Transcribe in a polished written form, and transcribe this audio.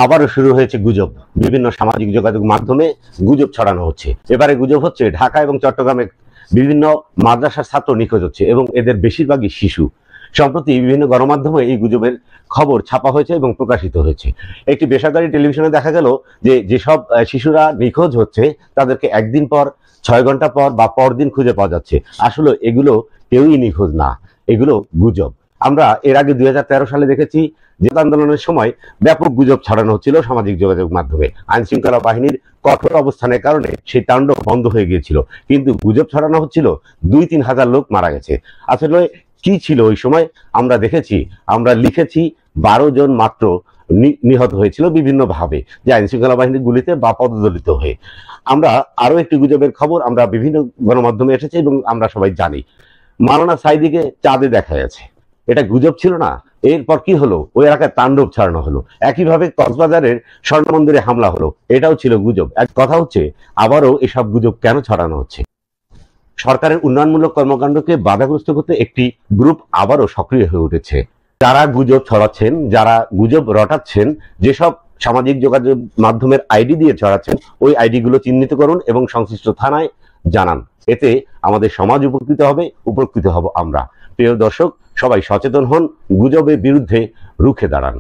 আবারও শুরু হয়েছে গুজব। বিভিন্ন সামাজিক যোগাযোগ মাধ্যমে গুজব ছড়ানো হচ্ছে। এবারে গুজব হচ্ছে ঢাকা এবং চট্টগ্রামে বিভিন্ন মাদ্রাসার ছাত্র নিখোঁজ হচ্ছে এবং এদের বেশিরভাগই শিশু। সম্প্রতি বিভিন্ন গণমাধ্যমে এই গুজবের খবর ছাপা হয়েছে এবং প্রকাশিত হয়েছে। একটি বেসরকারি টেলিভিশনে দেখা গেল যে যেসব শিশুরা নিখোঁজ হচ্ছে তাদেরকে একদিন পর, 6 ঘন্টা পর বা পরদিন খুঁজে পাওয়া যাচ্ছে। আসলে এগুলো কেউই নিখোঁজ না, এগুলো গুজব। আমরা এর আগে 2013 সালে দেখেছি যে আন্দোলনের সময় ব্যাপক গুজব ছড়ানো হচ্ছিল সামাজিক যোগাযোগ মাধ্যমে। আইন শৃঙ্খলা বাহিনীর কঠোর অবস্থানের কারণে সেই তাণ্ডব বন্ধ হয়ে গিয়েছিল, কিন্তু গুজব ছড়ানো হচ্ছিল 2-3 হাজার লোক মারা গেছে। আসলে কি ছিল ওই সময় আমরা দেখেছি, আমরা লিখেছি 12 জন মাত্র নিহত হয়েছিল বিভিন্ন ভাবে, যে আইন শৃঙ্খলা বাহিনীর গুলিতে বা পদদলিত হয়ে। আমরা আরো একটি গুজবের খবর আমরা বিভিন্ন গণমাধ্যমে এসেছে এবং আমরা সবাই জানি, মাওলানা সাইদিকে চাঁদে দেখা গেছে। এটা গুজব ছিল না? এরপর কি হলো? ওই এলাকায় তাণ্ডব ছড়ানো হলো। একইভাবে কক্সবাজারের স্বর্ণ মন্দিরে হামলা হলো, এটাও ছিল গুজব। এক কথা হচ্ছে, আবারও এসব গুজব কেন ছড়ানো হচ্ছে? সরকারের উন্নয়নমূলক কর্মকাণ্ডকে বাধাগ্রস্ত করতে একটি গ্রুপ আবারও সক্রিয় হয়ে উঠেছে। যারা গুজব ছড়াচ্ছেন, যারা গুজব রটাচ্ছেন, যেসব সামাজিক যোগাযোগ মাধ্যমের আইডি দিয়ে ছড়াচ্ছেন, ওই আইডি গুলো চিহ্নিত করুন এবং সংশ্লিষ্ট থানায় জানান। এতে আমাদের সমাজ উপকৃত হবে, উপকৃত হব আমরা। প্রিয় দর্শক, সবাই সচেতন হন, গুজবের বিরুদ্ধে রুখে দাঁড়ান।